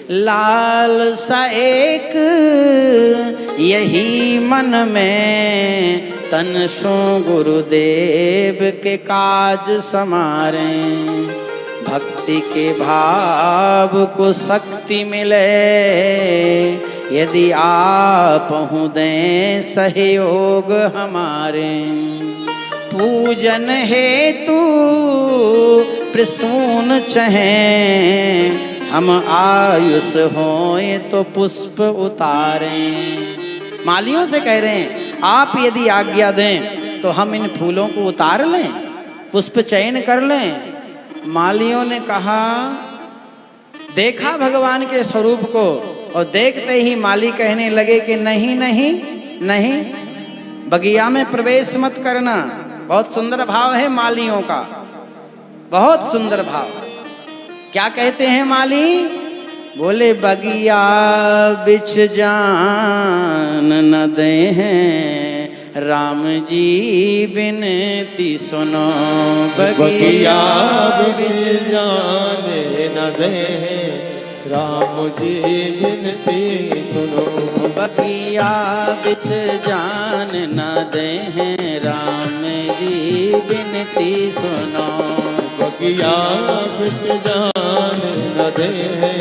लालसा एक यही मन में, तन सो गुरुदेव के काज समारे। भक्ति के भाव को शक्ति मिले, यदि आप हूँ दें सहयोग हमारे। पूजन हेतु प्रसून चहें, हम आयुष होए तो पुष्प उतारें। मालियों से कह रहे हैं आप यदि आज्ञा दें तो हम इन फूलों को उतार लें, पुष्प चयन कर लें। मालियों ने कहा, देखा भगवान के स्वरूप को और देखते ही माली कहने लगे कि नहीं नहीं नहीं, बगिया में प्रवेश मत करना। बहुत सुंदर भाव है मालियों का, बहुत सुंदर भाव। क्या कहते हैं माली? बोले बगिया बिछ जान न दे हैं, राम जी बिनती सुनो। बगिया बिछ जान न दे हैं, राम जी बिनती सुनो। बगिया बिछ जान न दे हैं, राम जी बिनती सुनो। बगिया बिछ जान न दे हैं,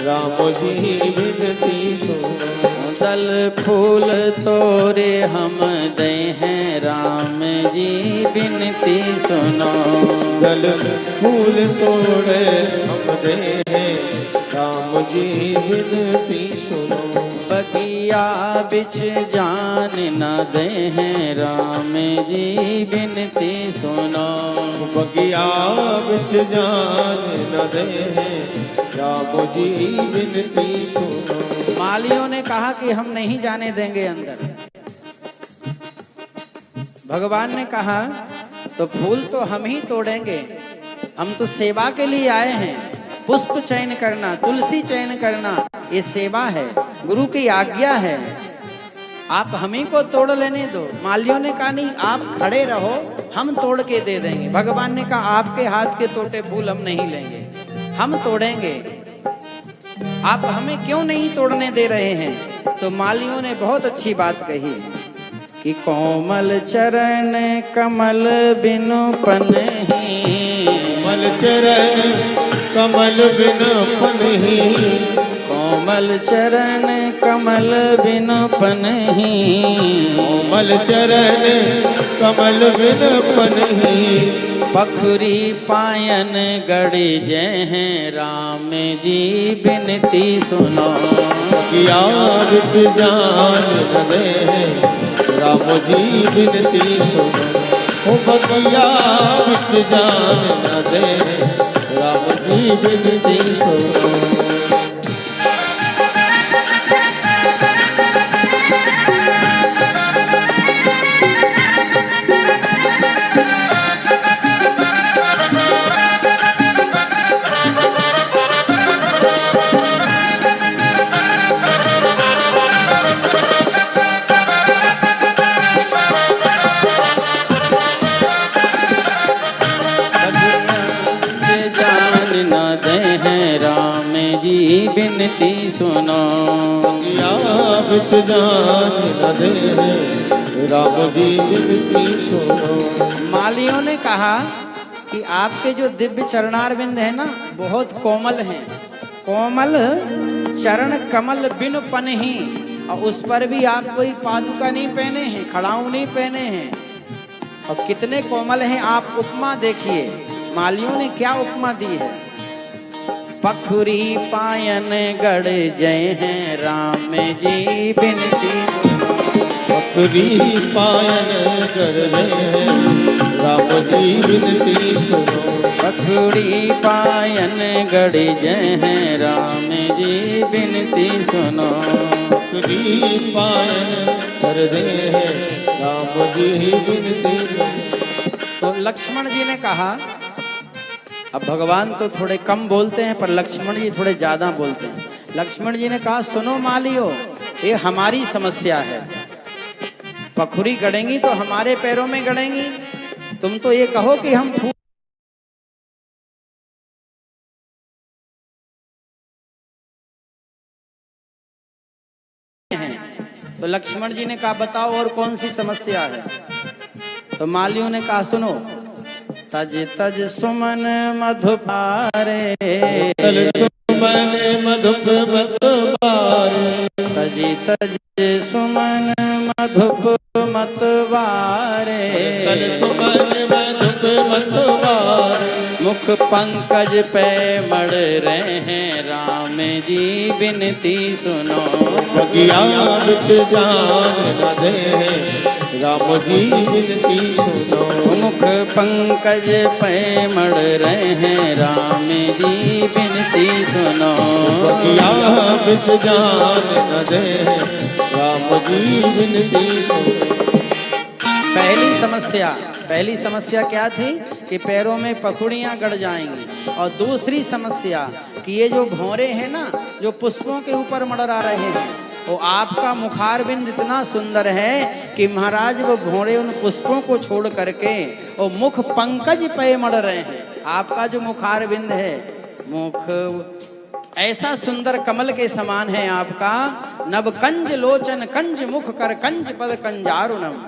राम जी बिनती सुनो। दल फूल तोरे हम दे हैं, राम जी बिनती सुनो। दल फूल तोड़े हम दे हैं, राम जी बिनती सुनो। बगिया बिछ जान न दे हैं, राम जी बिनती सुनो। बगिया बिछ जान न दे हैं, राम जी बिनती सुनो। मालियों ने कहा कि हम नहीं जाने देंगे अंदर। भगवान ने कहा तो फूल तो हम ही तोड़ेंगे, हम तो सेवा के लिए आए हैं। पुष्प चयन करना, तुलसी चयन करना, ये सेवा है, गुरु की आज्ञा है। आप हमें को तोड़ लेने दो। मालियों ने कहा नहीं, आप खड़े रहो, हम तोड़ के दे देंगे। भगवान ने कहा आपके हाथ के तोड़े फूल हम नहीं लेंगे, हम तोड़ेंगे। आप हमें क्यों नहीं तोड़ने दे रहे हैं? तो मालियों ने बहुत अच्छी बात कही कि कोमल चरण कमल बिनु पनहि। कोमल चरण कमल बिनु पनहि। कोमल चरण कमल बिनु पनहि। कोमल चरण कमल बिनु पनहि। पखुरी पायन गड़ी जय हैं, राम जी बिनती सुनो। बगिया बिछ जान न दे हैं, राम जी बिनती सुनो। ओ बगिया बिछ जान न दे हैं, राम जी बिनती सुनो। बिनती सुनो। बगिया बिछ जान न दे हैं, राम जी बिनती सुनो। मालियों ने कहा कि आपके जो दिव्य चरणारविंद है ना, बहुत कोमल हैं। कोमल चरण कमल बिनु पनहि, और उस पर भी आप कोई पादुका नहीं पहने हैं, खड़ाऊ नहीं पहने हैं, और कितने कोमल हैं। आप उपमा देखिए, मालियों ने क्या उपमा दी है। पखुरी पायन गढ़ जय हैं, राम जी बिनती। पखुरी पायन गढ़ जय हैं, राम जी बिनती सुनो। पखुरी पायन गढ़ जय हैं, राम जी बिनती सुनो। पखुरी पायन गढ़ जय हैं, राम जी बिनती सुनो। तो लक्ष्मण जी ने कहा, अब भगवान तो थोड़े कम बोलते हैं पर लक्ष्मण जी थोड़े ज्यादा बोलते हैं। लक्ष्मण जी ने कहा सुनो मालियो, ये हमारी समस्या है। पखुरी गड़ेंगी तो हमारे पैरों में गड़ेंगी, तुम तो ये कहो कि हम फूल हैं। तो लक्ष्मण जी ने कहा बताओ और कौन सी समस्या है। तो मालियों ने कहा सुनो, तज तज सुमन मधुपारे, तज सुमन मधुप मतवारे, तज तज सुमन मधुप मतवारे, तज सुमन मधुप मतवारे, मुख पंकज पे मड़ रहे हैं राम जी बिनती सुनो। बगिया बिच जान न दे राम जी बिनती सुनो। मुख पंकज पे मड़ रहे हैं राम जी बिनती सुनो। बगिया बिच जान न दे राम जी बिनती सुनो। पहली समस्या क्या थी कि पैरों में पखुड़ियां गड़ जाएंगी, और दूसरी समस्या कि ये जो भौरे हैं ना, जो पुष्पों के ऊपर मड़रा रहे हैं, वो आपका मुखारबिंद इतना सुंदर है कि महाराज वो भौरे उन पुष्पों को छोड़ करके वो मुख पंकज पे मड़ रहे हैं। आपका जो मुखारबिंद है, मुख ऐसा सुंदर कमल के समान है आपका। नभ कंज लोचन कंज मुख कर कंज पद कंजारुणम,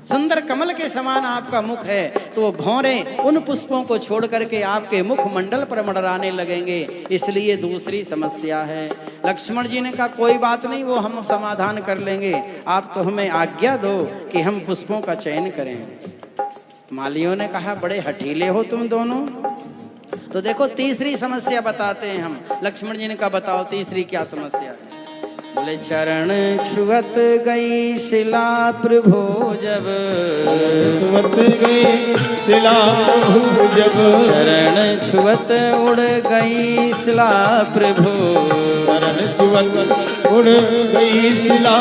सुंदर कमल के समान आपका मुख है। तो वो भौरे उन पुष्पों को छोड़ करके आपके मुख मंडल पर मंडराने लगेंगे, इसलिए दूसरी समस्या है। लक्ष्मण जी ने कहा कोई बात नहीं, वो हम समाधान कर लेंगे, आप तो हमें आज्ञा दो कि हम पुष्पों का चयन करें। मालियों ने कहा बड़े हठीले हो तुम दोनों। तो देखो तीसरी समस्या बताते हैं हम। लक्ष्मण जी ने कहा बताओ तीसरी क्या समस्या है। बोले चरण छुअत गई शिला प्रभु जब, छुअत गई शिला प्रभु जब, चरण छुअत उड़ गई शिला प्रभु, चरण छुअत उड़ गई शिला,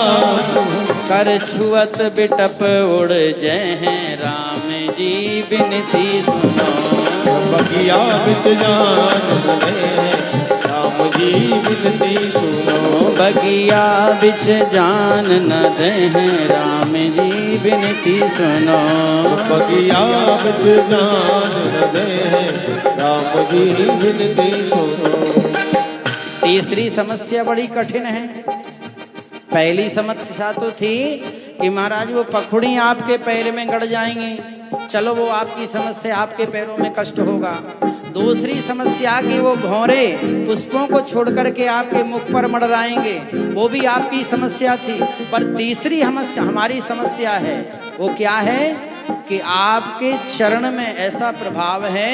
कर छुअत बिटप उड़ जय हैं राम जी बिनती सुनो। बगिया बिच जान न दे राम जी बिनती सुनो। बगिया बिच जान न दे राम जी बिनती सुनो। बगिया बिच जान न दे राम जी बिनती सुनो। तीसरी समस्या बड़ी कठिन है। पहली समस्या तो थी कि महाराज वो पखुड़ी आपके पैर में गड़ जाएंगी, चलो वो आपकी समस्या, आपके पैरों में कष्ट होगा। दूसरी समस्या कि वो भौरे पुष्पों को छोड़ करके आपके मुख पर मड़राएंगे, वो भी आपकी समस्या थी। पर तीसरी हमारी समस्या है, वो क्या है कि आपके चरण में ऐसा प्रभाव है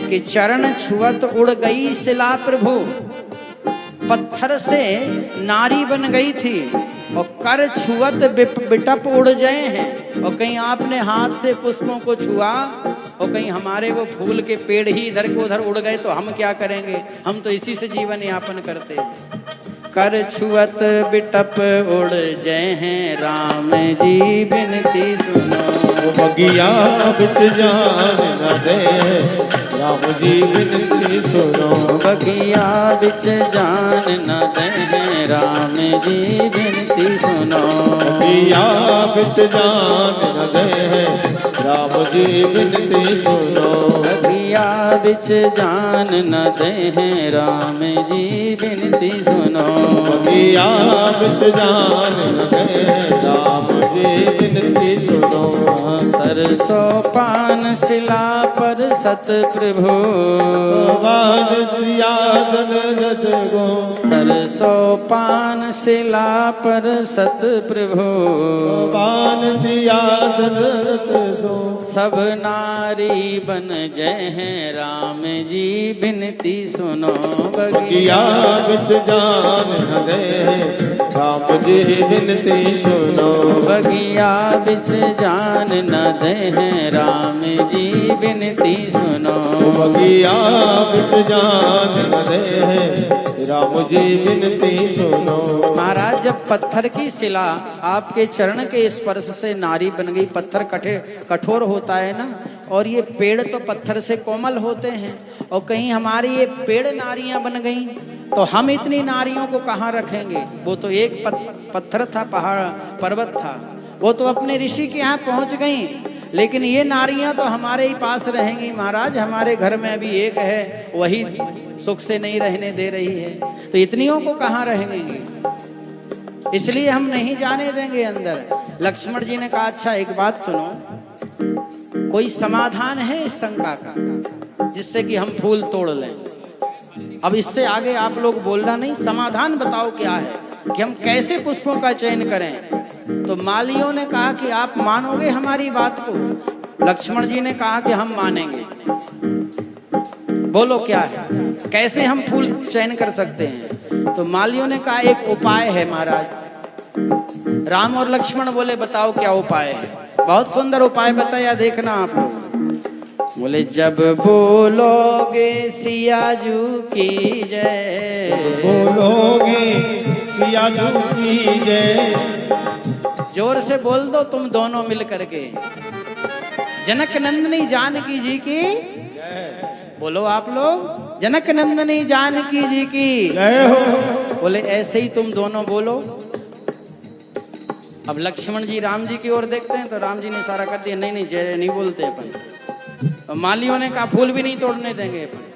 कि चरण छुअत उड़ गई शिला प्रभु, पत्थर से नारी बन गई थी, और कर छुअत बिटप उड़ गए हैं। और कहीं आपने हाथ से पुष्पों को छुआ और कहीं हमारे वो फूल के पेड़ ही इधर को उधर उड़ गए तो हम क्या करेंगे, हम तो इसी से जीवन यापन करते हैं। कर छुअत बिटप उड़ जय हैं राम जी बिनती सुनो। बगिया बिच जान न दे राम जी बिनती सुनो। बगिया बिच जान न दे राम जी बिनती सुनो। बगिया बिच जान न दे राम जी बिनती सुनो। बगिया बिच जान न दे राम जी बिनती सुनो। बगिया बिच जान न दे राम जी बिनती सुनो। सरसों पान शिला पर सत प्रभु, सरसों पान शिला पर सत प्रभु, सब नारी बन जय हैं राम जी बिनती सुनो। बगिया बिच जान न दे राम जी बिनती सुनो। बगिया बिच जान न दे राम जी बिनती सुनो। बगिया बिच जान न दे राम जी बिनती सुनो। महाराज जब पत्थर की शिला आपके चरण के स्पर्श से नारी बन गई, पत्थर कठोर होता है ना, और ये पेड़ तो पत्थर से कोमल होते हैं, और कहीं हमारी ये पेड़ नारियां बन गई तो हम इतनी नारियों को कहाँ रखेंगे। वो तो एक पत्थर था, पहाड़ पर्वत था, वो तो अपने ऋषि के यहाँ पहुंच गई, लेकिन ये नारियां तो हमारे ही पास रहेंगी। महाराज हमारे घर में अभी एक है, वही सुख से नहीं रहने दे रही है, तो इतनियों को कहाँ रहेंगी। इसलिए हम नहीं जाने देंगे अंदर। लक्ष्मण जी ने कहा अच्छा एक बात सुनो, कोई समाधान है इस शंका का जिससे कि हम फूल तोड़ लें? अब इससे आगे आप लोग बोलना नहीं, समाधान बताओ क्या है कि हम कैसे पुष्पों का चयन करें। तो मालियों ने कहा कि आप मानोगे हमारी बात को? लक्ष्मण जी ने कहा कि हम मानेंगे। बोलो क्या है, कैसे हम फूल चयन कर सकते हैं? तो मालियों ने कहा एक उपाय है महाराज। राम और लक्ष्मण बोले बताओ क्या उपाय है? बहुत सुंदर उपाय बताया, देखना आप लोग। बोले जब बोलोगे सियाजू की जय, बोलोगे सियाजू की जय, जोर से बोल दो तुम दोनों मिल करके, जनक नंदनी जानकी जी की बोलो आप लोग, जनक नंदनी जानकी जी की जय हो। बोले ऐसे ही तुम दोनों बोलो। अब लक्ष्मण जी राम जी की ओर देखते हैं तो राम जी ने इशारा कर दिया, नहीं नहीं जय नहीं बोलते अपन। मालियों ने कहा फूल भी नहीं तोड़ने देंगे अपन।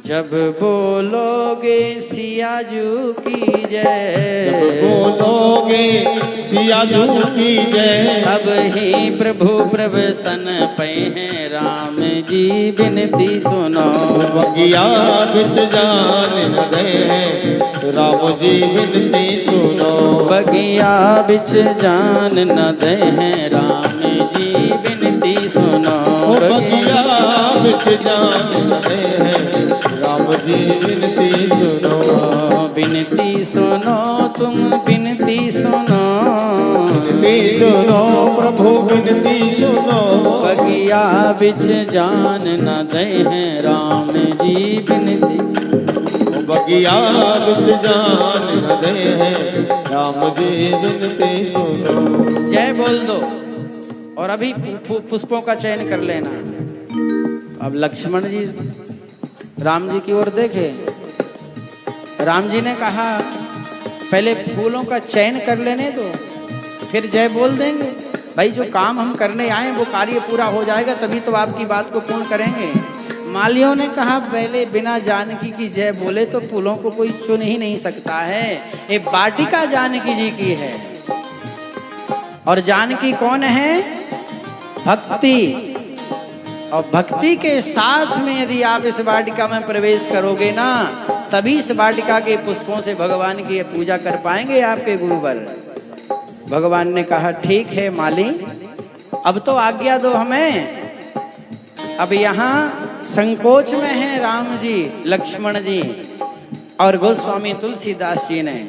जब बोलोगे सियाजू की जय, जब बोलोगे सियाजू की जय, तब ही प्रभु प्रभसन पे हैं राम जी बिनती सुनो। बगिया बिच जान न दे राम जी बिनती सुनो। बगिया बिच जान न दे हैं राम जी बिनती सुनो। बगिया बिच जान न दे राम जी बिनती सुनो। बिनती सुनो तुम बिनती सुनो, बिनती सुनो प्रभु बिनती सुनो। बगिया बिच जान न दे हैं राम जी बिनती। बगिया बिच जान न दे राम जी बिनती सुनो। जय बोल दो और अभी पुष्पों का चयन कर लेना। तो अब लक्ष्मण जी राम जी की ओर देखे। राम जी ने कहा पहले फूलों का चयन कर लेने दो, फिर जय बोल देंगे। भाई जो काम हम करने आए वो कार्य पूरा हो जाएगा तभी तो आपकी बात को पूर्ण करेंगे। मालियों ने कहा पहले बिना जानकी की जय बोले तो फूलों को कोई चुन ही नहीं सकता है। ये वाटिका जानकी जी की है और जानकी कौन है? भक्ति। और भक्ति के साथ में यदि आप इस वाटिका में प्रवेश करोगे ना, तभी इस वाटिका के पुष्पों से भगवान की पूजा कर पाएंगे आपके गुरुवर। भगवान ने कहा ठीक है माली, अब तो आज्ञा दो हमें। अब यहाँ संकोच में है राम जी, लक्ष्मण जी और गोस्वामी तुलसीदास जी ने।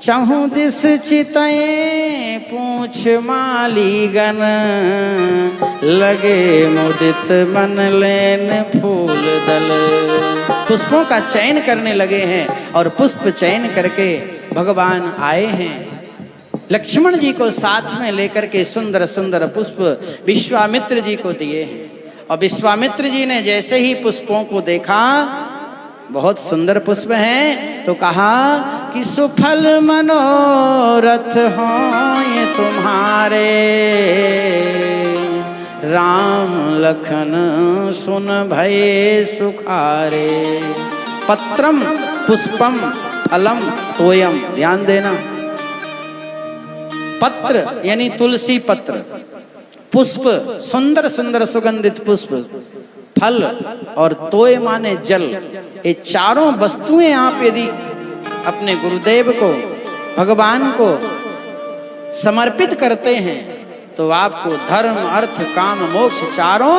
चहु दिस चितए पूछ मालीगन, लगे मुदित मन लेन फूल दल। पुष्पों का चयन करने लगे हैं और पुष्प चयन करके भगवान आए हैं। लक्ष्मण जी को साथ में लेकर के सुंदर सुंदर पुष्प विश्वामित्र जी को दिए हैं। और विश्वामित्र जी ने जैसे ही पुष्पों को देखा, बहुत सुंदर पुष्प हैं, तो कहा कि सुफल मनोरथ हो ये तुम्हारे, राम लखन सुन भये सुखारे। पत्रम पुष्पम फलम तोयम, ध्यान देना। पत्र यानी तुलसी पत्र, पुष्प सुंदर सुंदर सुगंधित पुष्प, फल और तोय माने जल। ये चारों वस्तुएं आप यदि अपने गुरुदेव को, भगवान को समर्पित करते हैं तो आपको धर्म अर्थ काम मोक्ष चारों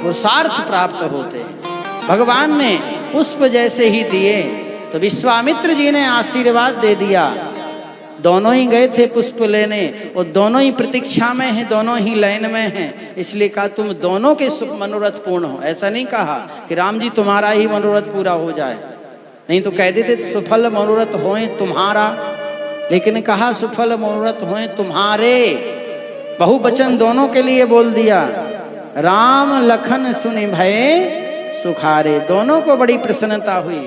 पुरुषार्थ प्राप्त होते हैं। भगवान ने पुष्प जैसे ही दिए तो विश्वामित्र जी ने आशीर्वाद दे दिया। दोनों ही गए थे पुष्प लेने और दोनों ही प्रतीक्षा में हैं, दोनों ही लाइन में हैं। इसलिए कहा तुम दोनों के मनोरथ पूर्ण हो। ऐसा नहीं कहा कि राम जी तुम्हारा ही मनोरथ पूरा हो जाए, नहीं तो कह देते सुफल मनोरथ होए तुम्हारा, लेकिन कहा सुफल मनोरथ होए तुम्हारे। बहुवचन दोनों के लिए बोल दिया। राम लखन सुनि भये सुखारे, दोनों को बड़ी प्रसन्नता हुई।